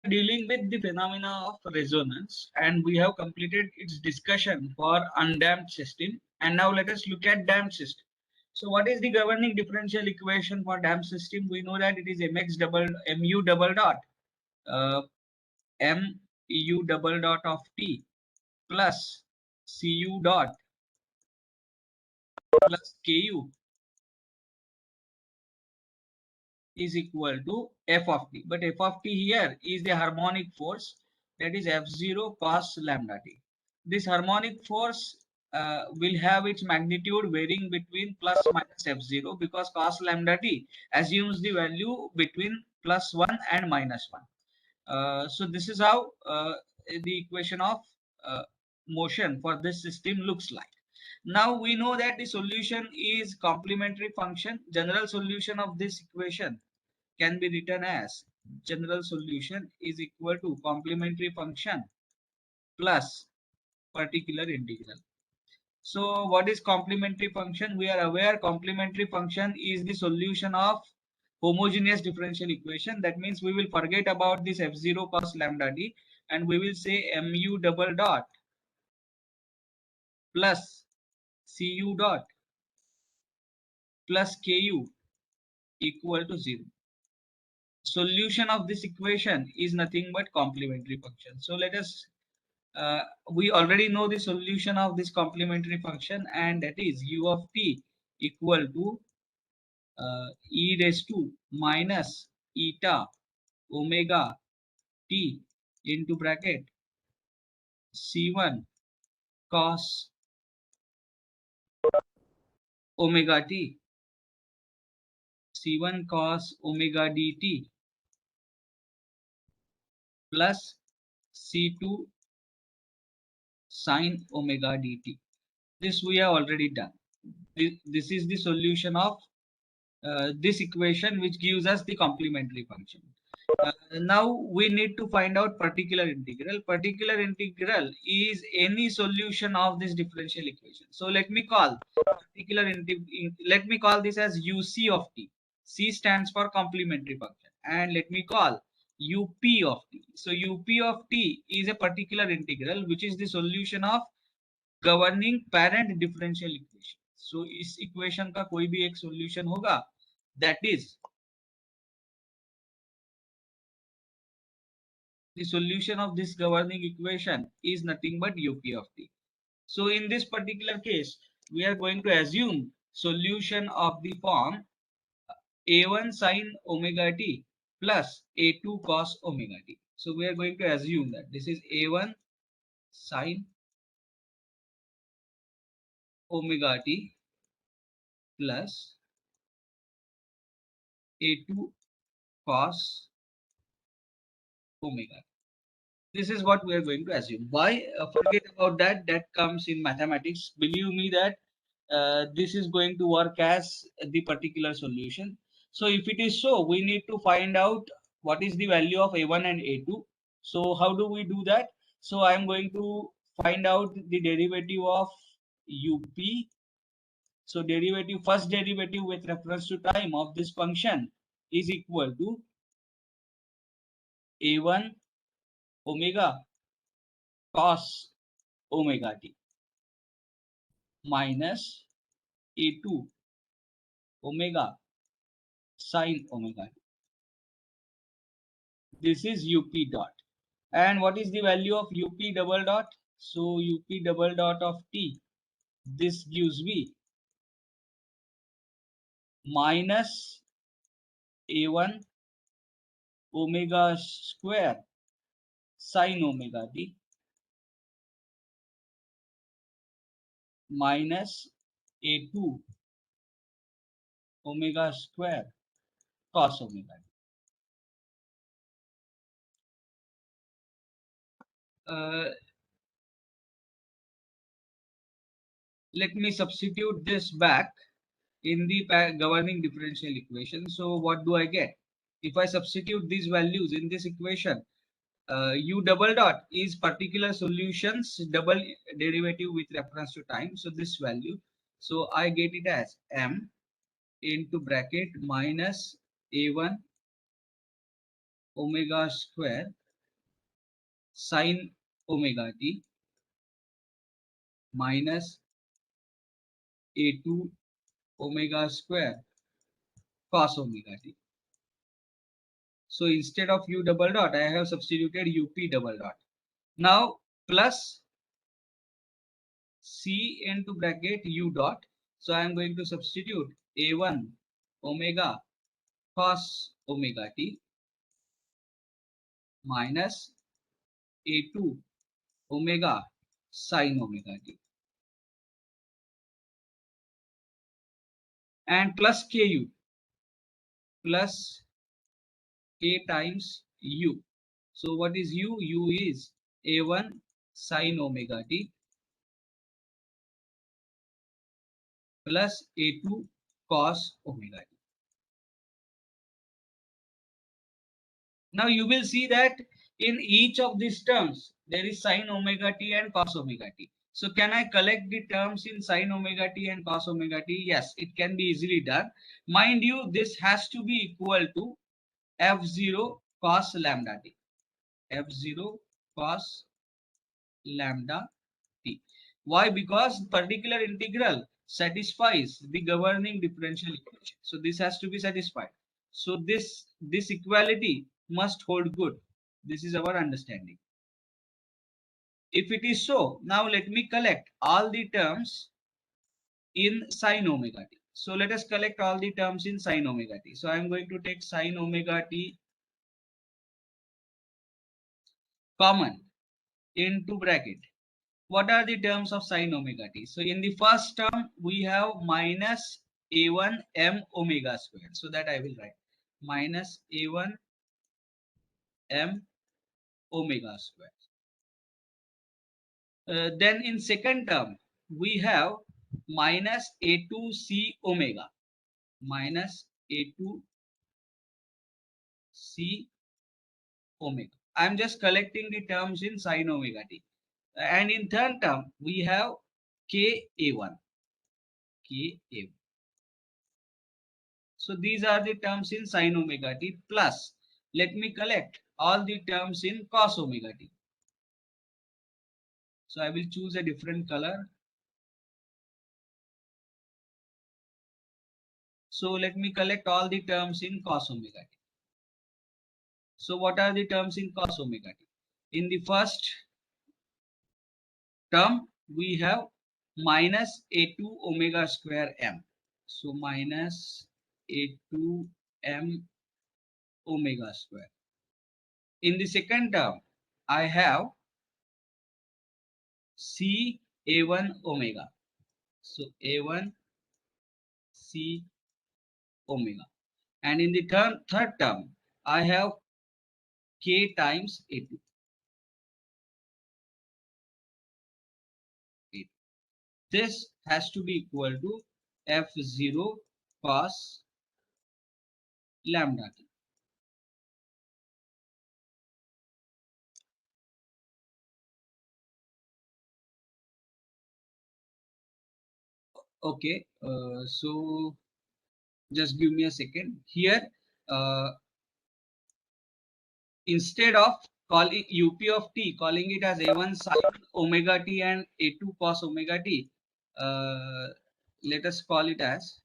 dealing with the phenomena of resonance, and we have completed its discussion for undamped system. And now let us look at damped system. So what is the governing differential equation for damped system? We know that it is mu double dot mu double dot of t plus cu dot plus ku is equal to f of t. But f of t here is the harmonic force, that is f0 cos lambda t. This harmonic force will have its magnitude varying between plus minus f0, because cos lambda t assumes the value between plus 1 and minus 1. So this is how the equation of uh, motion for this system looks like. Now we know that the solution is complementary function. General solution of this equation can be written as general solution is equal to complementary function plus particular integral. So what is complementary function? We are aware complementary function is the solution of homogeneous differential equation. That means we will forget about this f0 cos lambda t, and we will say mu double dot plus cu dot plus ku equal to 0. Solution of this equation is nothing but complementary function. So let us we already know the solution of this complementary function, and that is u of t equal to e raised to minus eta omega t into bracket c1 cos omega t, c1 cos omega dt plus c2 sin omega dt. This we have already done. This is the solution of this equation, which gives us the complementary function. Now we need to find out particular integral. Particular integral is any solution of this differential equation. So let me call let me call this as uc of t. C stands for complementary function, and let me call up of t. So up of t is a particular integral which is the solution of governing parent differential equation. So इस equation का कोई भी एक solution होगा, that is the solution of this governing equation is nothing but up of t. So in this particular case, we are going to assume solution of the form a1 sin omega t plus a2 cos omega t. So we are going to assume that this is a1 sin omega t plus a2 cos omega. This is what we are going to assume. Why? Forget about that. That comes in mathematics. Believe me that this is going to work as the particular solution. So if it is so, we need to find out what is the value of a1 and a2. So how do we do that? So I am going to find out the derivative of up. So first derivative with reference to time of this function is equal to a1 omega cos omega t minus a2 omega sin omega t. This is up dot. And what is the value of up double dot? So up double dot of t, this gives me minus a1 omega square sin omega t minus a2 omega square cos omega t. Let me substitute this back in the governing differential equation. So what do I get? If I substitute these values in this equation, u double dot is particular solutions double derivative with reference to time. So this value, so I get it as m into bracket minus a1 omega square sin omega t minus a2 omega square cos omega t. So instead of u double dot, I have substituted up double dot. Now plus c into bracket u dot. So I am going to substitute a1 omega cos omega t minus a2 omega sin omega t and plus ku plus k times u. So what is u? U is a1 sin omega t plus a2 cos omega t. Now you will see that in each of these terms there is sin omega t and cos omega t. So can I collect the terms in sin omega t and cos omega t? Yes, it can be easily done. Mind you, this has to be equal to f0 cos lambda t. f0 cos lambda t. Why? Because particular integral satisfies the governing differential equation. So this has to be satisfied. So this equality must hold good. This is our understanding. If it is so, now let me collect all the terms in sin omega t. So let us collect all the terms in sin omega t. So I am going to take sin omega t common into bracket. What are the terms of sin omega t? So in the first term, we have minus a1 m omega square. So that I will write minus a1 m omega square. Then in second term, we have minus a2 c omega minus a2 c omega. I am just collecting the terms in sin omega t. And in third term, we have k a1. K a1. So these are the terms in sin omega t plus let me collect all the terms in cos omega t. So I will choose a different color. So let me collect all the terms in cos omega t. So what are the terms in cos omega t? In the first term we have minus a2 omega square m. So minus a2 m omega square. In the second term I have c a1 omega. So a1 c omega. And in the third term, I have k times a2. This has to be equal to f0 cos lambda t. Okay, so just give me a second. Here, uh, instead of calling up of t, calling it as a1 sin omega t and a2 cos omega t, let us call it as,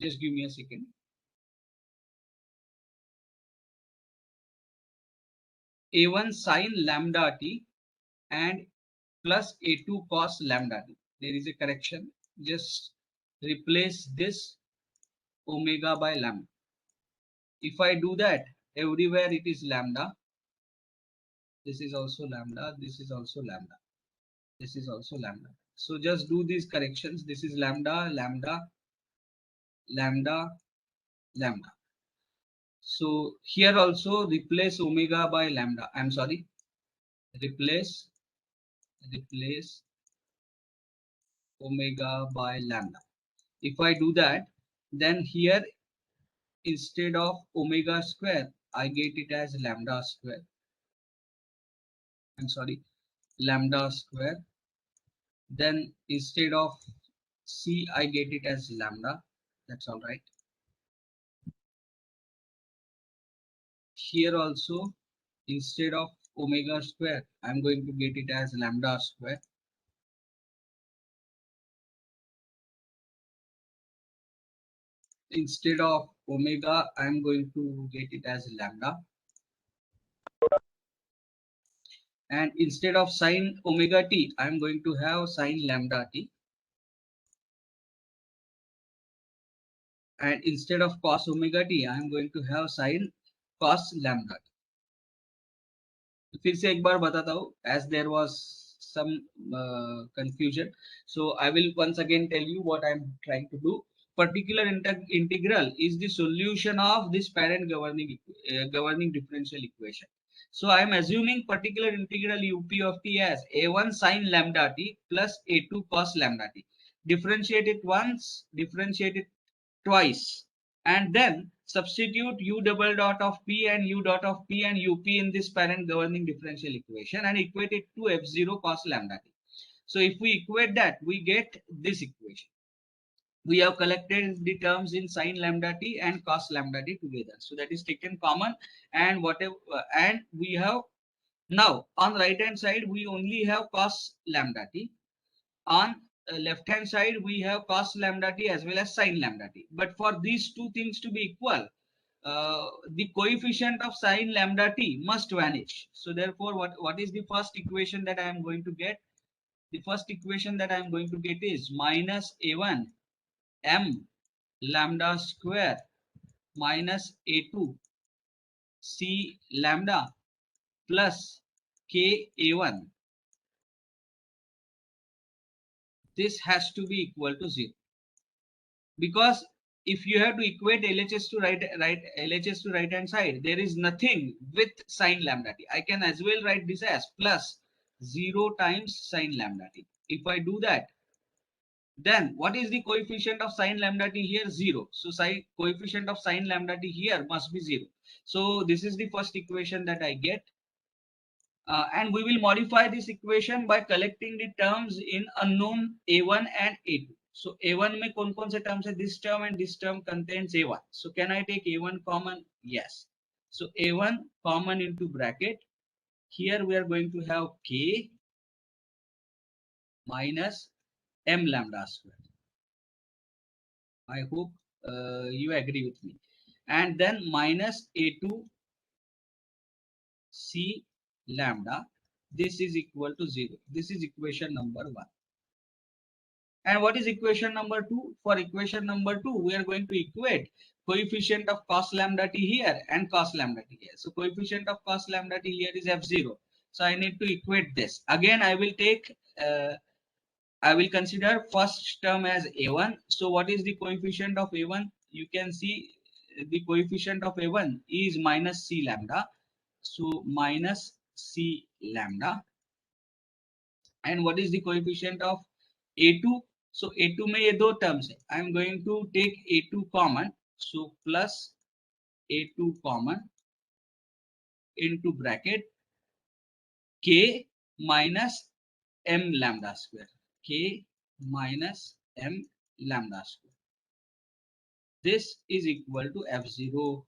just give me a second. A1 sin lambda t and plus a2 cos lambda t. There is a correction. Just replace this omega by lambda. If I do that, everywhere it is lambda. This is also lambda. This is also lambda. This is also lambda. So just do these corrections. This is lambda, lambda, lambda, lambda. So here also replace omega by lambda. I'm sorry. Replace omega by lambda. If I do that, then here instead of omega square, I get it as lambda square. I'm sorry, lambda square. Then instead of c, I get it as lambda. That's all right. Here also, instead of omega square, I'm going to get it as lambda square. Instead of omega, I'm going to get it as lambda. And instead of sine omega t, I'm going to have sine lambda t. And instead of cos omega t, I'm going to have sine cos lambda t. फिर से एक बार बताता हूँ, as there was some confusion, so I will once again tell you what I'm trying to do. Particular integral is the solution of this parent governing differential equation. So I am assuming particular integral up of t as a1 sin lambda t plus a2 cos lambda t. Differentiate it once, differentiate it twice, and then substitute u double dot of p and u dot of p and up in this parent governing differential equation and equate it to f0 cos lambda t. So if we equate that, we get this equation. We have collected the terms in sin lambda t and cos lambda t together, so that is taken common, and whatever, and we have now on right hand side we only have cos lambda t. On left hand side we have cos lambda t as well as sin lambda t, but for these two things to be equal, the coefficient of sin lambda t must vanish. So therefore, what is the first equation that I am going to get? The first equation that I am going to get is minus a1 m lambda square minus a2 c lambda plus k a1. This has to be equal to 0, because if you have to equate LHS to LHS to right hand side, there is nothing with sin lambda t. I can as well write this as plus 0 times sin lambda t. If I do that, then what is the coefficient of sin lambda t here? 0. So coefficient of sin lambda t here must be 0. So this is the first equation that I get. And we will modify this equation by collecting the terms in unknown a1 and a2. So a1 में कौन-कौन से terms है? This term and this term contains a1. So can I take a1 common? Yes. So a1 common into bracket. Here we are going to have k minus m lambda square. I hope you agree with me. And then minus a2 c lambda. This is equal to 0. This is equation number 1. And what is equation number 2? For equation number 2, we are going to equate coefficient of cos lambda t here and cos lambda t here. So coefficient of cos lambda t here is f0. So I need to equate this. Again, I will consider first term as a1. So what is the coefficient of a1? You can see the coefficient of a1 is minus c lambda. So minus c lambda. And what is the coefficient of a2? So a2 में ये दो terms है. I am going to take a2 common. So plus a2 common into bracket k minus m lambda square. K minus m lambda square. This is equal to f0.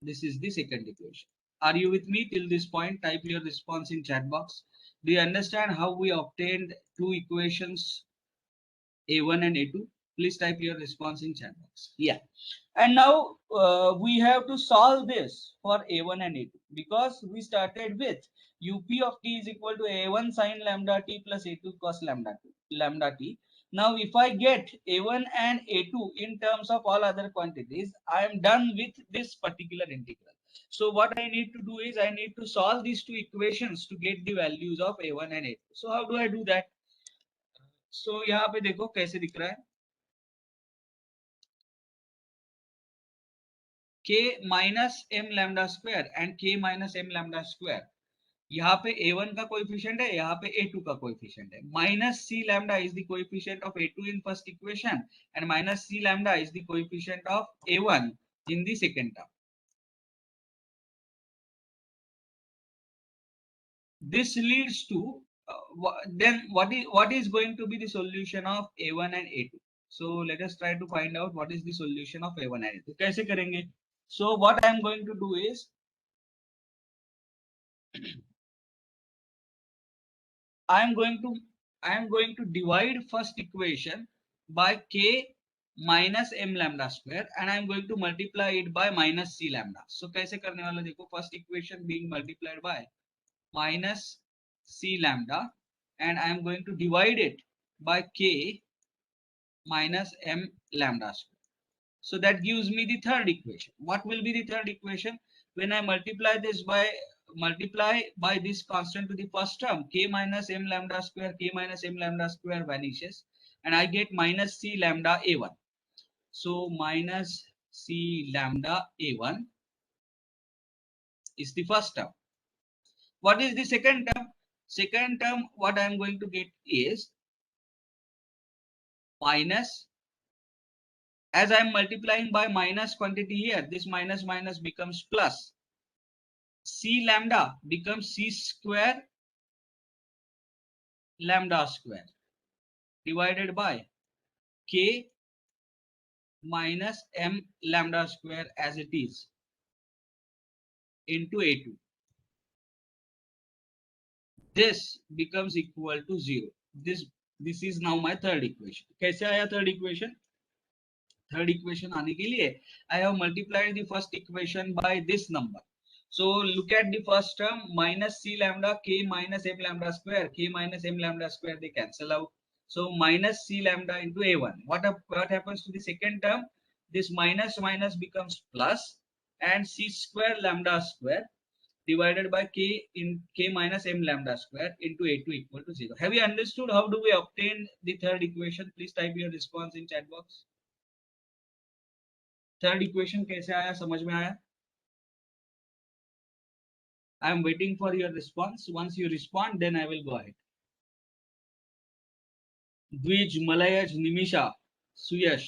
This is the second equation. Are you with me till this point? Type your response in chat box. Do you understand how we obtained two equations, a1 and a2? Please type your response in chat box. Yeah. And now we have to solve this for a1 and a2, because we started with up of t is equal to a1 sin lambda t plus a2 cos lambda t. Now if I get a1 and a2 in terms of all other quantities, I am done with this particular integral. So what I need to do is I need to solve these two equations to get the values of a1 and a2. So how do I do that? So यहाँ पे देखो कैसे दिख रहा है, k minus m lambda square and k minus m lambda square. यहाँ पे a1 का कोएफिशिएंट है, यहाँ पे a2 का कोएफिशिएंट है. Minus c lambda is the coefficient of a2 in first equation and minus c lambda is the coefficient of a1 in the second term. This leads to then what is going to be the solution of a1 and a2? So let us try to find out what is the solution of a1 and a2. कैसे करेंगे? So what I am going to do is I am going to divide first equation by k minus m lambda square and I am going to multiply it by minus c lambda. So कैसे करने वाला देखो, first equation being multiplied by minus c lambda and I am going to divide it by k minus m lambda square. So that gives me the third equation. What will be the third equation? When I multiply by this constant to the first term, k minus m lambda square, k minus m lambda square vanishes and I get minus c lambda a1. So minus c lambda a1 is the first term. What is the second term? Second term, what I am going to get is minus, as I am multiplying by minus quantity here, this minus minus becomes plus. C lambda becomes c square lambda square divided by k minus m lambda square as it is into a2. This becomes equal to 0. This is now my third equation. कैसे आया third equation? Third equation आने के लिए I have multiplied the first equation by this number. So look at the first term, minus c lambda, k minus m lambda square, k minus m lambda square, they cancel out. So minus c lambda into a1. What happens to the second term? This minus minus becomes plus and c square lambda square divided by k minus m lambda square into a2 equal to 0. Have you understood how do we obtain the third equation? Please type your response in chat box. Third equation कैसे आया, समझ में आया? I am waiting for your response. Once you respond, then I will go ahead. Dvij, Malayaj, Nimisha, Suyash,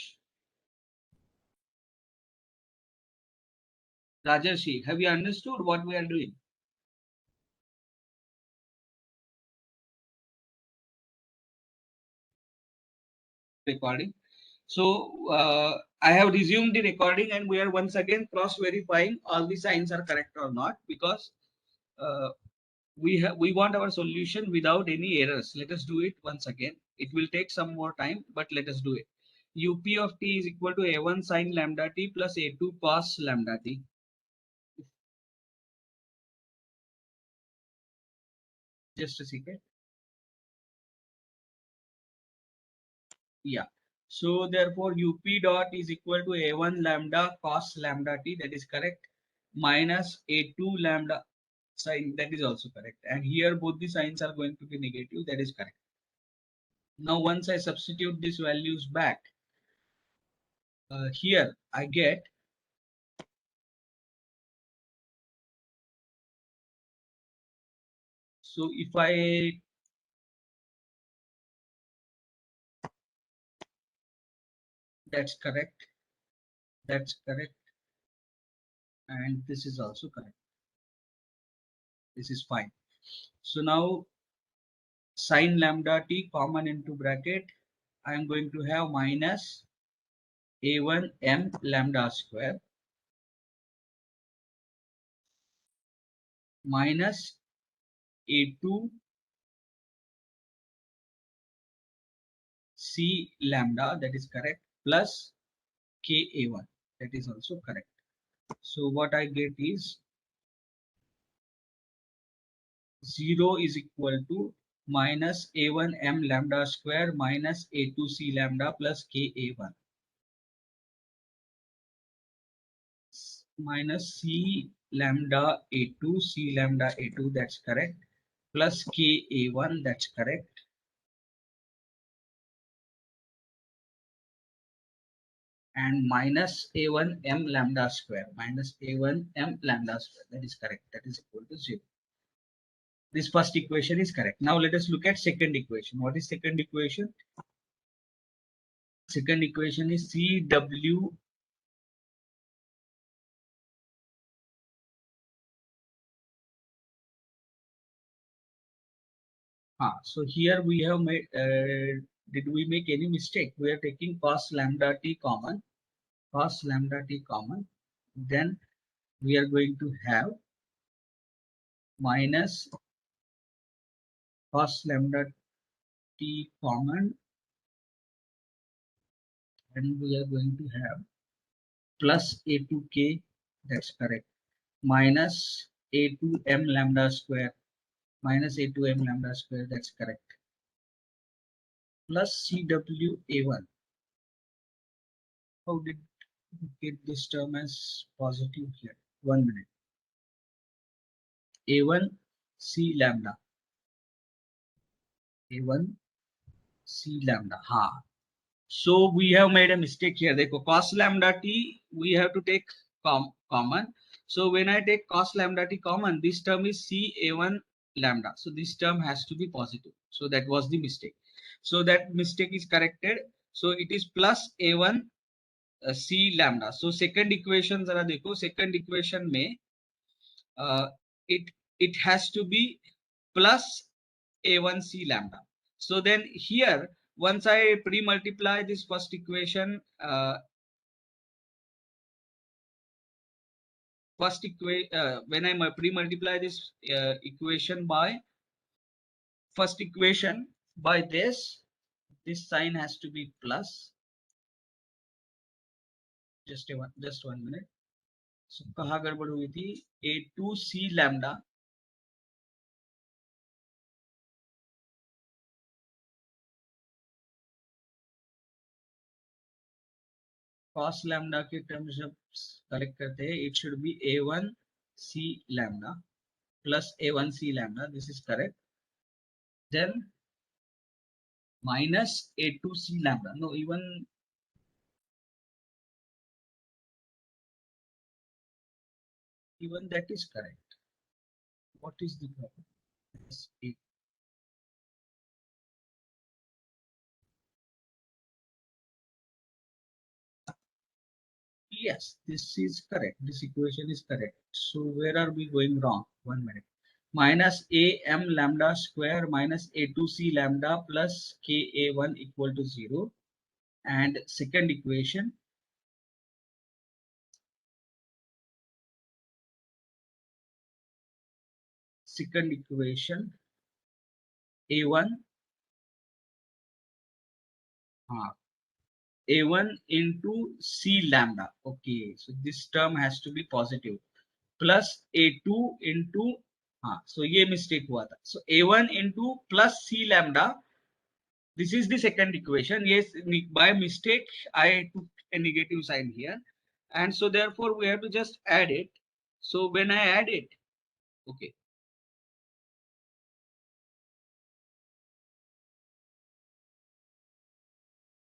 Rajarshi, have you understood what we are doing? Recording. So I have resumed the recording and we are once again cross verifying all the signs are correct or not, because we want our solution without any errors. Let us do it once again. It will take some more time, but let us do it. UP of t is equal to a1 sin lambda t plus a2 cos lambda t. Just a second. Yeah. So therefore UP dot is equal to a1 lambda cos lambda t, that is correct, minus a2 lambda sign, that is also correct. And here both the signs are going to be negative, that is correct. Now once I substitute these values back, here I get so if I that's correct, and this is also correct. This is fine. So now sin lambda t common into bracket, I am going to have minus a1 m lambda square minus a2 c lambda, that is correct, plus ka1, that is also correct. So what I get is 0 is equal to minus a1 m lambda square minus a2 c lambda plus ka1 minus c lambda a2 c lambda a2, that's correct, plus ka1, that's correct, and minus a1 m lambda square minus a1 m lambda square, that is correct, that is equal to 0. This first equation is correct. Now let us look at second equation. What is second equation? Second equation is CW so here we have made did we make any mistake? We are taking cos lambda t common, then we are going to have minus cos lambda t common, and we are going to have plus a2k, that's correct, minus a2m lambda square, minus a2m lambda square, that's correct, plus cwa1. How did we get this term as positive here? 1 minute. a1 c lambda, a1 c lambda, ha. So we have made a mistake here. Dekho, cos lambda t we have to take common. So when I take cos lambda t common, this term is ca1 lambda. So this term has to be positive. So that was the mistake. So that mistake is corrected. So it is plus a1 c lambda. So second equation zara dekho, second equation mein uh, it has to be plus a1 c lambda. So then here, once I pre-multiply this first equation, when I pre-multiply this equation by first equation by this sign has to be plus. Just one minute. So कहाँ गड़बड़ हुई थी? a2 c lambda cos lambda के terms जब correct करते हैं, it should be a1 c lambda plus a1 c lambda. This is correct. Then minus a2 c lambda. No, even that is correct. What is the problem? Yes, this is correct. This equation is correct. So where are we going wrong? 1 minute. Minus am lambda square minus a2c lambda plus ka1 equal to 0. And second equation, a1 a1 into c lambda. Okay, so this term has to be positive. Plus a2 into, so ये mistake हुआ था. So a1 into plus c lambda. This is the second equation. Yes, by mistake I took a negative sign here, and so therefore we have to just add it. So when I add it, okay,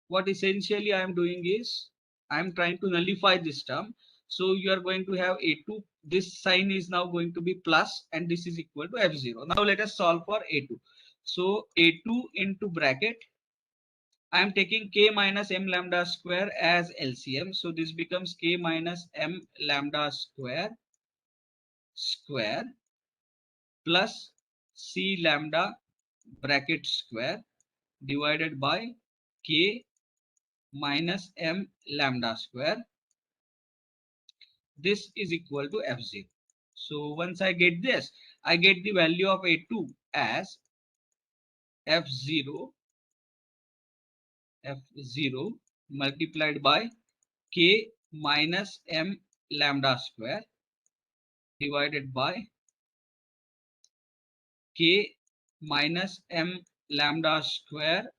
what essentially I am doing is I am trying to nullify this term. So you are going to have a2. This sign is now going to be plus, and this is equal to f0. Now let us solve for a2. So a2 into bracket, I am taking k minus m lambda square as LCM. So this becomes k minus m lambda square plus c lambda bracket square divided by k minus m lambda square. This is equal to f0. So once I get this, I get the value of a2 as f0 multiplied by k minus m lambda square divided by k minus m lambda square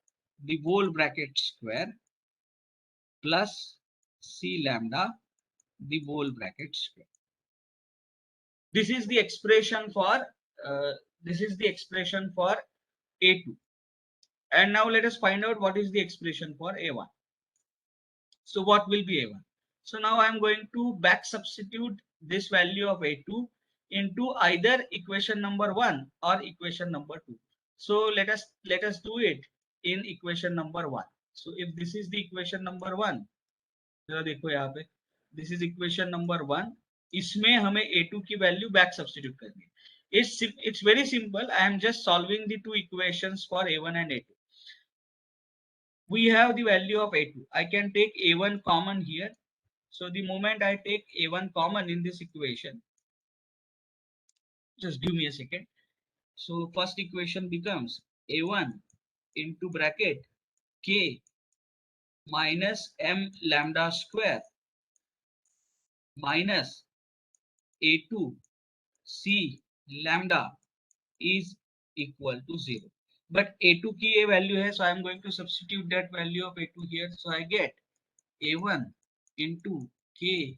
the whole bracket square plus c lambda the whole bracket square. This is the expression for a2. And now let us find out what is the expression for a1. So what will be a1? So now I am going to back substitute this value of a2 into either equation number 1 or equation number 2. So let us do it in equation number 1. So if this is the equation number 1, जरा देखो यहाँ पे, this is equation number 1. इसमें हमें a2 की value back substitute करनी है. It's very simple. I am just solving the two equations for a1 and a2. We have the value of a2. I can take a1 common here. So the moment I take a1 common in this equation, Just give me a second. So first equation becomes a1 into bracket k minus m lambda square minus a2 c lambda is equal to 0. But a2 की a value है, so I am going to substitute that value of a2 here. So I get a1 into k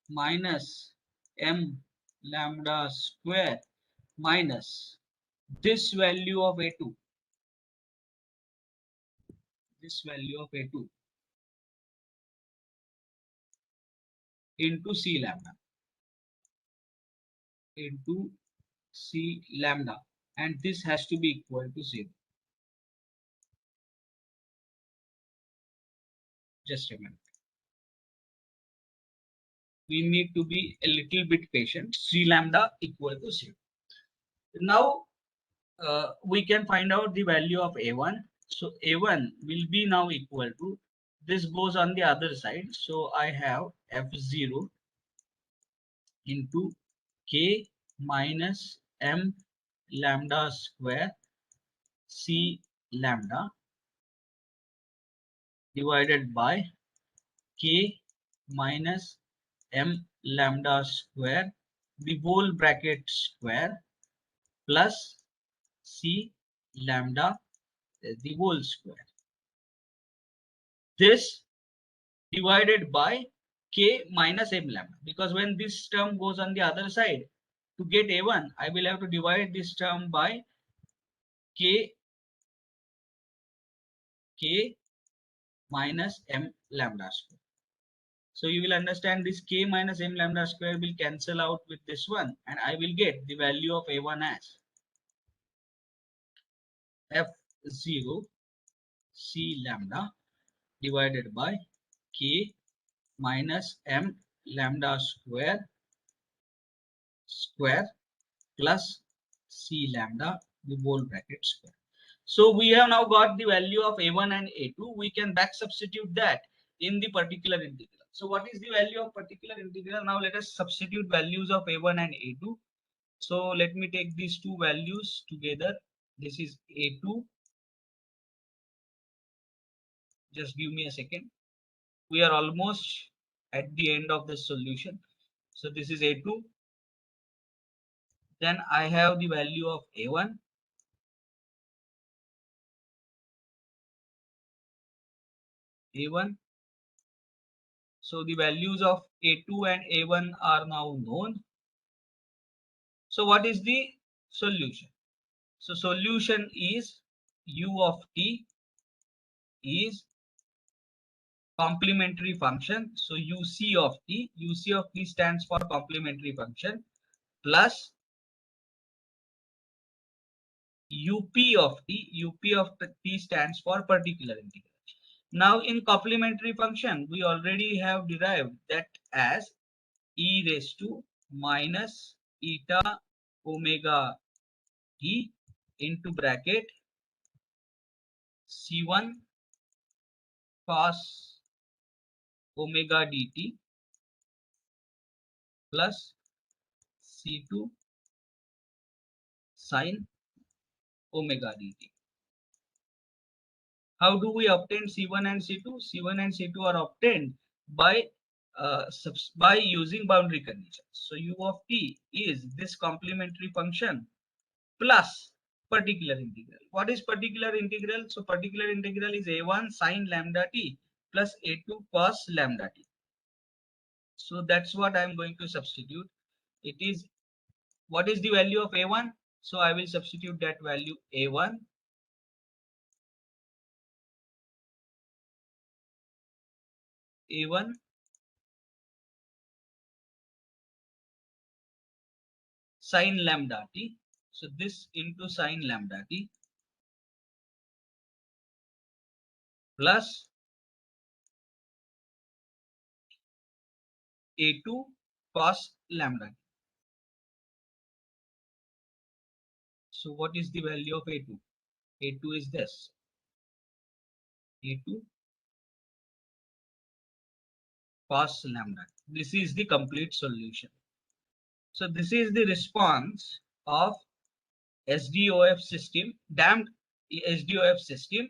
minus m lambda square minus this value of a2, this value of a2 into c lambda, into c lambda, and this has to be equal to 0. Just a minute. We need to be a little bit patient. C lambda equal to 0. Now we can find out the value of a1. So a1 will be now equal to, this goes on the other side, so I have f0 into k minus m lambda square c lambda divided by k minus m lambda square, the whole bracket square, plus c lambda, the whole square. This divided by k minus m lambda, because when this term goes on the other side, to get a1 I will have to divide this term by k minus m lambda square. So you will understand this k minus m lambda square will cancel out with this one, and I will get the value of a1 as f0 c lambda divided by k minus m lambda square plus c lambda, the whole bracket square. So we have now got the value of a1 and a2. We can back substitute that in the particular integral. So what is the value of particular integral? Now let us substitute values of a1 and a2. So let me take these two values together. This is a2. Just give me a second. We are almost at the end of the solution. So this is a2. Then I have the value of a1. a1. So the values of a2 and a1 are now known. So what is the solution? So solution is u of t is complementary function. So uc of t stands for complementary function, plus up of t stands for particular integral. Now in complementary function, we already have derived that as e raised to minus eta omega t into bracket c1 cos omega dt plus c2 sin omega dt. How do we obtain c1 and c2? C1 and c2 are obtained by using boundary conditions. So u of t is this complementary function plus particular integral. What is particular integral? So particular integral is a1 sin lambda t plus a2 cos lambda t. So that's what I am going to substitute. It is, what is the value of a1? So I will substitute that value a1 sin lambda t. So this into sin lambda t plus a2 cos lambda t. So what is the value of a2? a2 is this, a2 cos lambda. This is the complete solution. So this is the response of SDOF system, damped SDOF system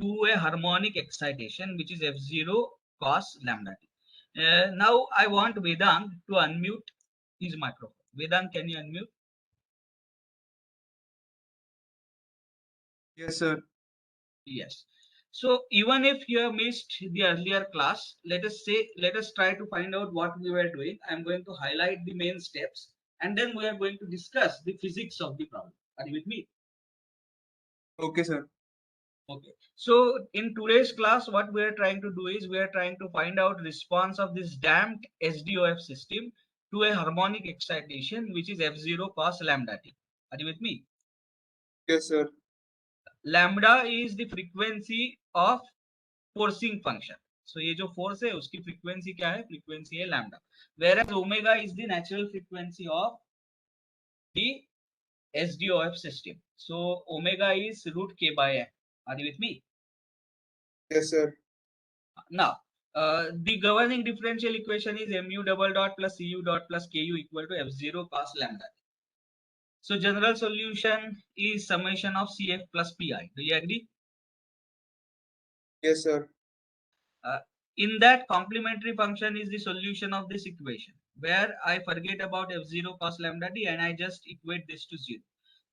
to a harmonic excitation, which is F0 cos lambda t. Now I want Vedang to unmute his microphone. Vedang, can you unmute? Yes, sir. Yes. So even if you have missed the earlier class, let us try to find out what we were doing. I'm going to highlight the main steps, and then we are going to discuss the physics of the problem. Are you with me? Okay, sir. Okay. So in today's class, what we are trying to do is we are trying to find out response of this damped SDOF system to a harmonic excitation, which is F0 cos lambda t. Are you with me? Yes, sir. Lambda is the frequency of forcing function. So ये जो force है उसकी frequency क्या है? Frequency है lambda. Whereas omega is the natural frequency of the SDOF system. So omega is root k by m. Are you with me? Yes, sir. Now, the governing differential equation is mu double dot plus cu dot plus ku equal to f0 cos lambda. So general solution is summation of cf plus pi. Do you agree? Yes, sir. In that, complementary function is the solution of this equation, where I forget about f0 cos lambda t and I just equate this to 0.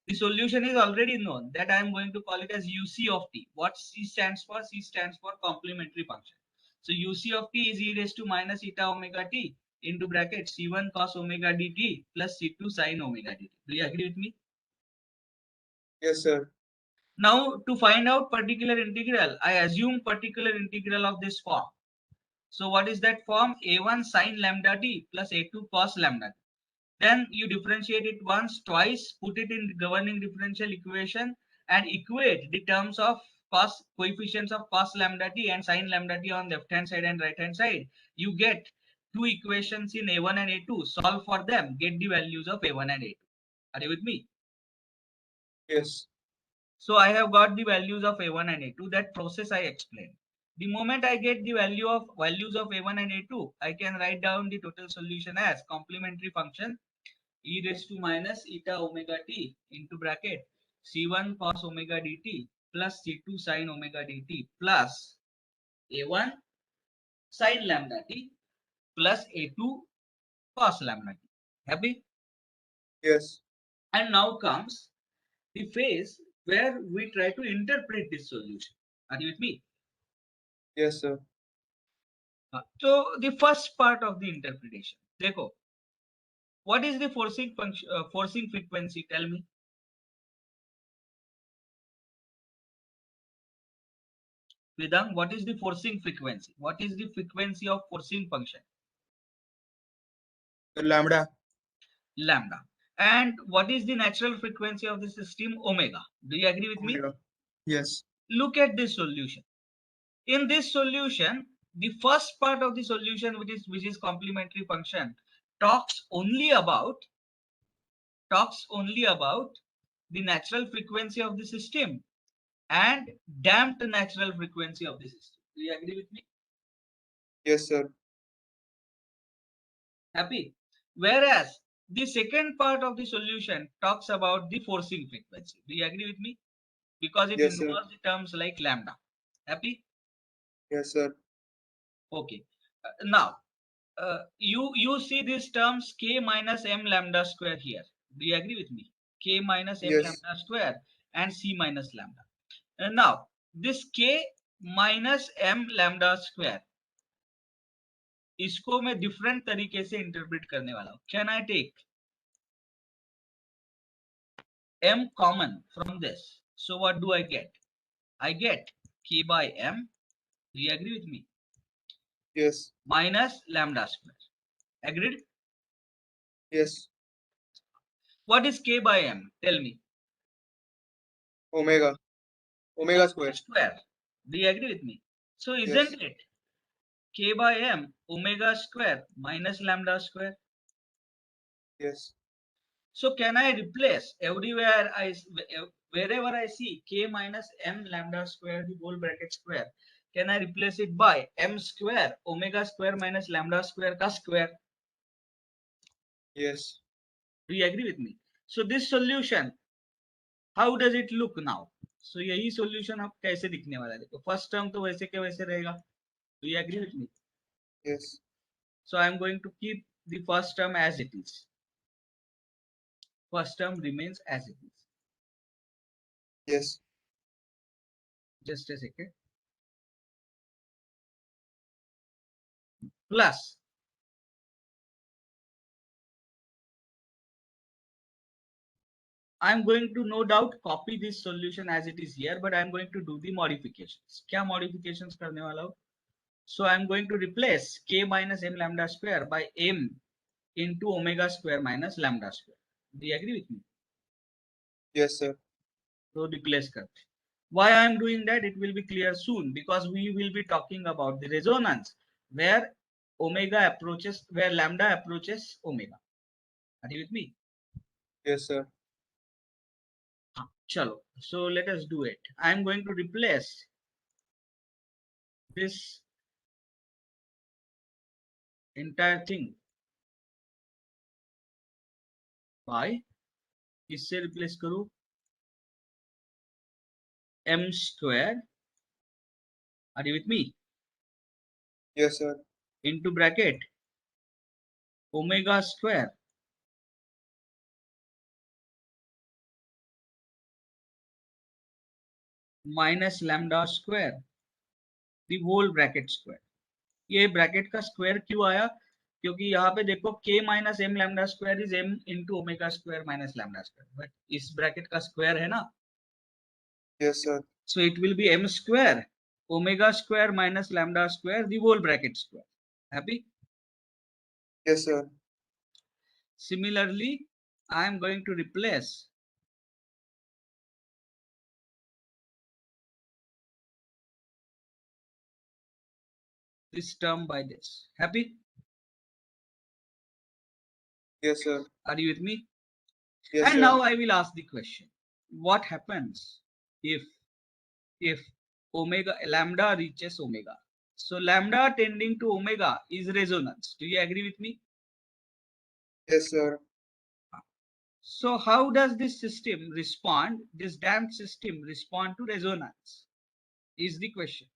The solution is already known, that I am going to call it as uc of t. What c stands for? C stands for complementary function. So uc of t is e raised to minus eta omega t into bracket c1 cos omega dt plus c2 sin omega dt. Do you agree with me? Yes, sir. Now, to find out particular integral, I assume particular integral of this form. So what is that form? A1 sin lambda t plus A2 cos lambda t. Then you differentiate it once, twice, put it in the governing differential equation and equate the terms of cos coefficients of cos lambda t and sin lambda t on left hand side and right hand side. You get two equations in A1 and A2. Solve for them, get the values of A1 and A2. Are you with me? Yes. So I have got the values of A1 and A2. That process I explained. The moment I get the values of A1 and A2, I can write down the total solution as complementary function e raised to minus eta omega t into bracket c1 cos omega dt plus c2 sin omega dt plus A1 sin lambda t plus A2 cos lambda t. Happy? Yes. And now comes the phase where we try to interpret this solution. Are you with me? Yes, sir. So the first part of the interpretation. देखो, what is the forcing function, forcing frequency? Tell me. Vedang, what is the forcing frequency? What is the frequency of forcing function? Lambda. Lambda. And what is the natural frequency of the system? Omega. Do you agree with me? Omega. Yes. Look at this solution. In this solution, the first part of the solution, which is complementary function, talks only about the natural frequency of the system and damped natural frequency of the system. Do you agree with me? Yes, sir. Happy? Whereas the second part of the solution talks about the forcing frequency. Do you agree with me? Because it Yes, sir. involves the terms like lambda. Happy? Yes, sir. Okay. Now, you see these terms k minus m lambda square here. Do you agree with me? K minus m Yes. lambda square and c minus lambda. Now, this k minus m lambda square, इसको मैं different तरीके से interpret करने वाला हूं. Can I take m common from this? So what do I get? I get k by m. Do you agree with me? Yes. Minus lambda square. Agreed? Yes. What is k by m? Tell me. Omega. Omega square. Square. Do you agree with me? So isn't Yes. it k by m omega square minus lambda square? Yes. So can I replace everywhere wherever I see k minus m lambda square the whole bracket square, can I replace it by m square omega square minus lambda square ka square? Yes. Do you agree with me? So this solution, how does it look now? So यही solution अब कैसे दिखने वाला है? देखो first term तो वैसे के वैसे रहेगा. Do you agree with me? Yes. So I am going to keep the first term as it is. First term remains as it is. Yes. Just a second. Plus I am going to no doubt copy this solution as it is here, but I am going to do the modifications. क्या modifications करने वाला हूँ? So I am going to replace k minus m lambda square by m into omega square minus lambda square. Do you agree with me? Yes, sir. So replace करते. Why I am doing that? It will be clear soon, because we will be talking about the resonance where omega approaches, where lambda approaches omega. Are you with me? Yes, sir. Chalo. So let us do it. I am going to replace this entire thing by, इससे replace करूँ m square. Are you with me? Yes, sir. Into bracket omega square minus lambda square, the whole bracket square. ये bracket का square क्यों आया? क्योंकि यहाँ पे देखो k minus M lambda square is m into omega square minus lambda square, but इस bracket का स्क्वायर है ना. Yes, sir. So it will be m square omega square minus lambda square, the whole bracket square. Happy? Yes, sir. Similarly, I am going to replace this term by this. Happy? Yes, sir. Are you with me? Yes, And sir. now I will ask the question: what happens if omega lambda reaches omega? So lambda tending to omega is resonance. Do you agree with me? Yes, sir. So how does this system respond, this damped system respond to resonance, is the question.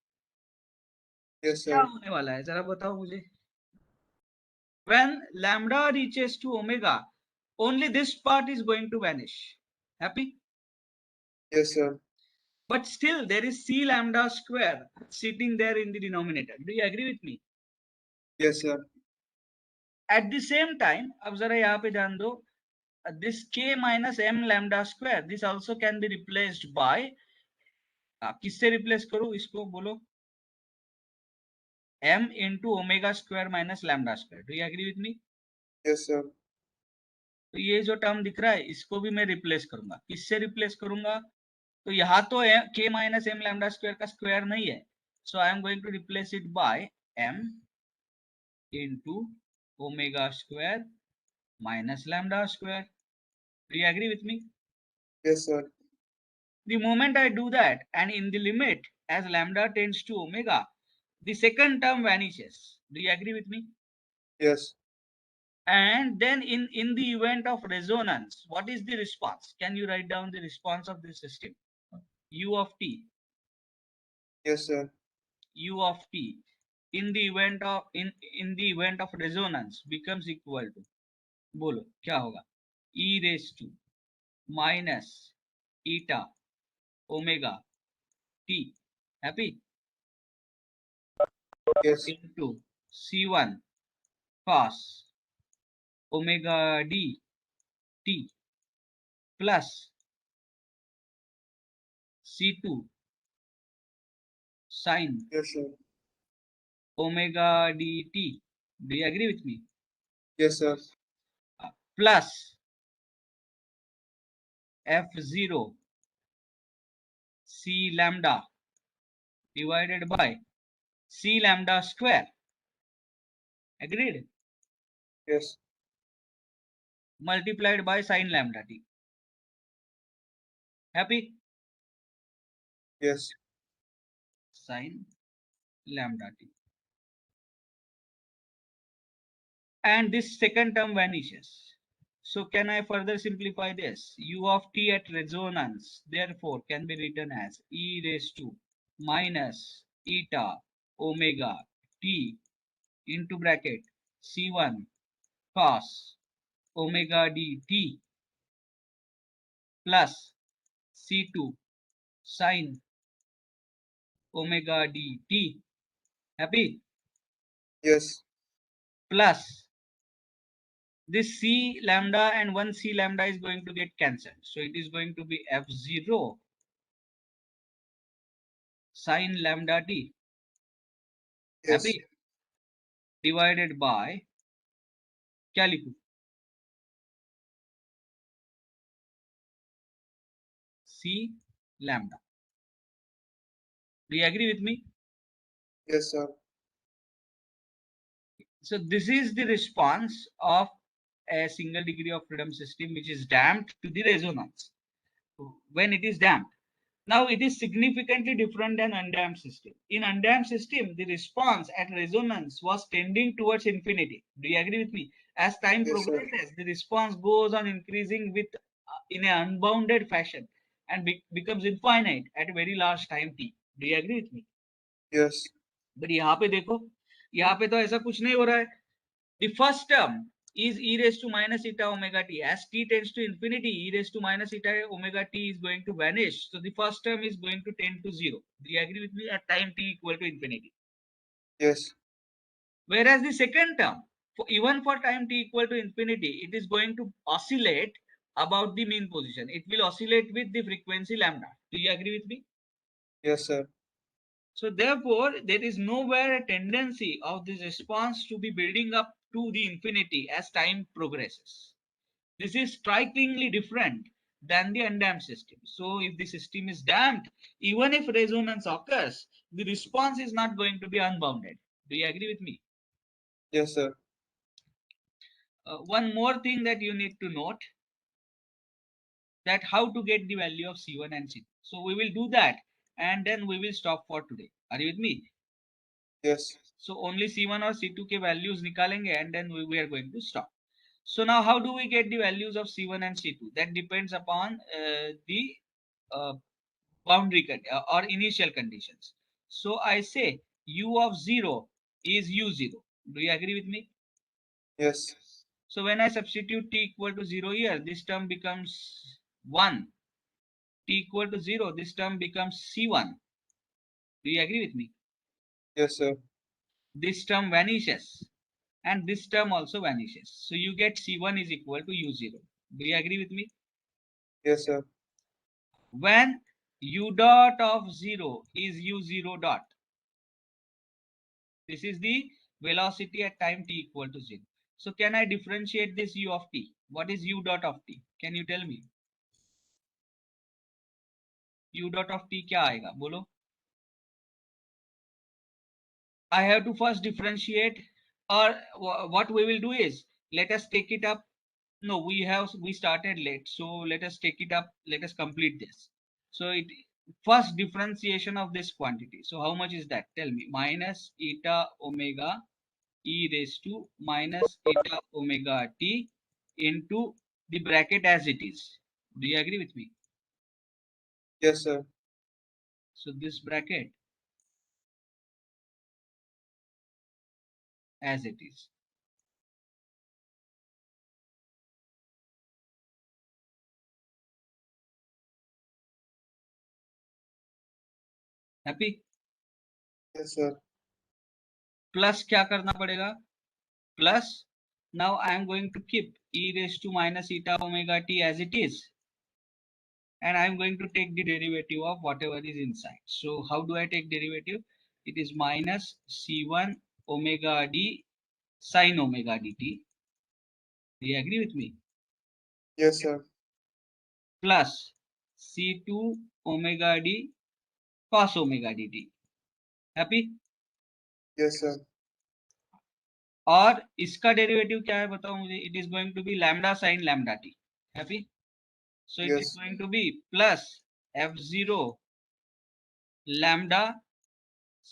Yes, क्या sir. होने वाला है जरा बताओ मुझे. When lambda reaches to omega, only this part is going to vanish. Happy? Yes, sir. But still there is c lambda square sitting there in the denominator. Do you agree with me? Yes, sir. At the same time, अब जरा यहाँ पे ध्यान दो, this k minus m lambda square, this also can be replaced by, किससे replace करूँ इसको बोलो, m into omega square minus lambda square. Do you agree with me? Yes, sir. तो ये जो टर्म दिख रहा है इसको भी मैं रिप्लेस करूंगा. किससे रिप्लेस करूंगा? तो यहाँ तो k minus M lambda square का स्क्वायर नहीं है. So I am going to replace it by m into omega square minus lambda square. Do you agree with me? Yes, sir. The moment I do that, and in the limit as lambda tends to omega, the second term vanishes. Do you agree with me? Yes. And then in the event of resonance, what is the response? Can you write down the response of the system? U of t, Yes, sir. U of t in the event of in the event of resonance becomes equal to, बोलो क्या होगा, e raised to minus eta omega t. Happy? Yes. Into c1 cos omega d t plus c2 sin Yes, sir. omega dt. Do you agree with me? Yes, sir. Plus f0 c lambda divided by c lambda square. Agreed? Yes. Multiplied by sin lambda t. Happy? Yes. Sin lambda t. And this second term vanishes. So can I further simplify this? U of t at resonance therefore can be written as e raised to minus eta omega t into bracket c1 cos omega dt plus c2 sin omega dt. Happy? Yes. Plus this c lambda and 1 c lambda is going to get cancelled. So it is going to be f0 sin lambda t. Yes. Happy? Divided by क्या लिखूं? C lambda. Do you agree with me? Yes, sir. So this is the response of a single degree of freedom system which is damped to the resonance when it is damped. Now it is significantly different than undamped system. In undamped system, the response at resonance was tending towards infinity. Do you agree with me? As time Yes, sir. progresses, the response goes on increasing with in an unbounded fashion and becomes infinite at a very large time t. Do you agree with me? Yes. But यहाँ पे देखो, यहाँ पे तो ऐसा कुछ नहीं हो रहा है. The first term is e raised to minus eta omega t. As t tends to infinity, e raised to minus eta omega t is going to vanish. So the first term is going to tend to 0. Do you agree with me? At time t equal to infinity. Yes. Whereas the second term, even for time t equal to infinity, it is going to oscillate about the mean position. It will oscillate with the frequency lambda. Do you agree with me? Yes, sir. So therefore, there is nowhere a tendency of this response to be building up to the infinity as time progresses. This is strikingly different than the undamped system. So if the system is damped, even if resonance occurs, the response is not going to be unbounded. Do you agree with me? Yes, sir. One more thing that you need to note, that how to get the value of C1 and C2. So we will do that and then we will stop for today. Are you with me? Yes. So only C1 or C2 के values निकालेंगे and then we are going to stop. So now how do we get the values of C1 and C2? That depends upon the uh, boundary or initial conditions. So I say u of 0 is u0. Do you agree with me? Yes. So when I substitute t equal to 0 here, this term becomes 1. T equal to 0, this term becomes C1. Do you agree with me? Yes, sir. This term vanishes and this term also vanishes. So you get C1 is equal to u0. Do you agree with me? Yes, sir. When u dot of 0 is u0 dot, this is the velocity at time t equal to 0. So can I differentiate this u of t? What is u dot of t? Can you tell me? U dot of t क्या आएगा? बोलो. I have to first differentiate, or what we will do is, let us take it up. No, we started late, so let us take it up. Let us complete this. So it first differentiation of this quantity. So how much is that? Tell me. Minus eta omega e raised to minus eta omega t into the bracket as it is. Do you agree with me? Yes, sir. So this bracket as it is. Happy? Yes, sir. Plus क्या करना पड़ेगा? Plus now I am going to keep e raised to minus eta omega t as it is, and I am going to take the derivative of whatever is inside. So how do I take derivative? It is minus c1 omega d sin omega dt. Do you agree with me? Yes, sir. Plus c2 omega d cos omega dt. Happy? Yes, sir. और इसका derivative क्या है बताओ मुझे. It is going to be lambda sine lambda T. Happy? So it is Yes. going to be plus f0 lambda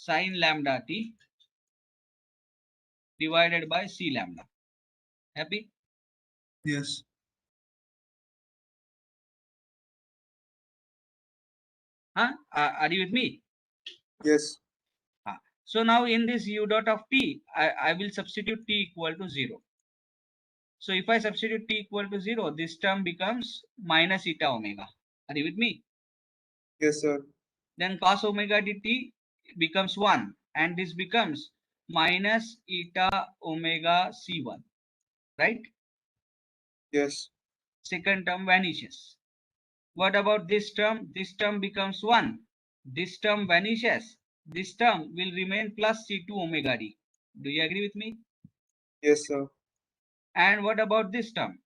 sin lambda t divided by c lambda. Happy? Yes. Huh? Are you with me? Yes. So now in this u dot of t, I will substitute t equal to 0. So if I substitute t equal to 0, this term becomes minus eta omega. Are you with me? Yes, sir. Then cos omega dt becomes 1 and this becomes minus eta omega c1, right? Yes. Second term vanishes. What about this term? This term becomes 1. This term vanishes. This term will remain plus c2 omega d. Do you agree with me? Yes, sir. And what about this term?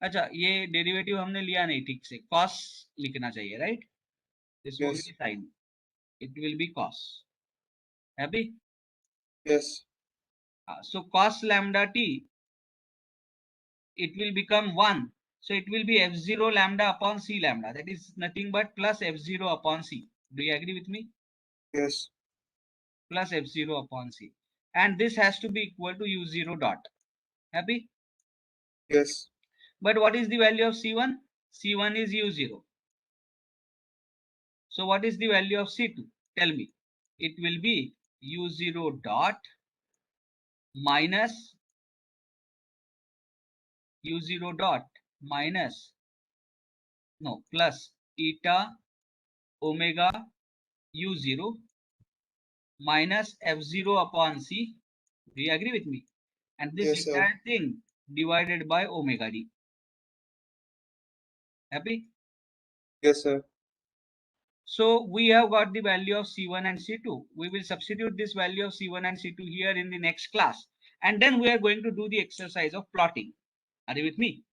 अच्छा, ये derivative हमने लिया नहीं ठीक से, cos लिखना चाहिए, right? This won't Yes. be sin, it will be cos. Happy? Yes. So cos lambda t, it will become 1. So it will be f0 lambda upon c lambda. That is nothing but plus f0 upon c. Do you agree with me? Yes. Plus f0 upon c. And this has to be equal to u0 dot. Happy? Yes. But what is the value of c1? C1 is u0. So what is the value of c2? Tell me. It will be u0 dot minus u0 dot minus plus eta omega u0 minus f0 upon c. Do you agree with me? And this Yes, sir. entire thing divided by omega d. Happy? Yes, sir. So we have got the value of c1 and c2. We will substitute this value of c1 and c2 here in the next class. And then we are going to do the exercise of plotting. Are you with me?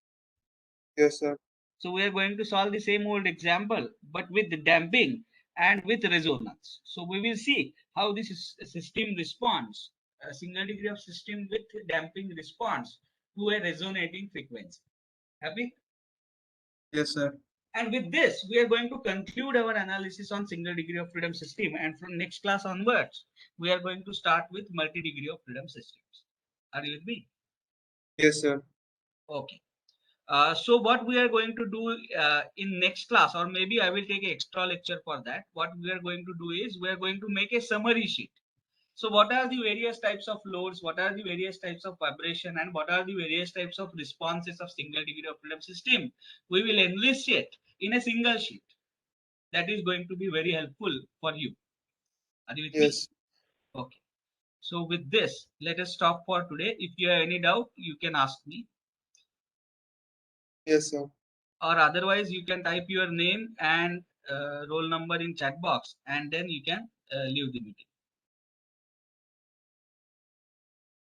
Yes, sir. So we are going to solve the same old example, but with the damping and with resonance. So we will see how this system responds, a single degree of system with damping response to a resonating frequency. Happy? Yes, sir. And with this, we are going to conclude our analysis on single degree of freedom system. And from next class onwards, we are going to start with multi-degree of freedom systems. Are you with me? Yes, sir. Okay. So what we are going to do in next class, or maybe I will take an extra lecture for that. What we are going to do is we are going to make a summary sheet. So what are the various types of loads, what are the various types of vibration, and what are the various types of responses of single degree of freedom system? We will enlist it in a single sheet. That is going to be very helpful for you. Are you with me? Yes. Okay. So with this, let us stop for today. If you have any doubt, you can ask me. Yes, sir. Or otherwise you can type your name and roll number in chat box and then you can leave the meeting.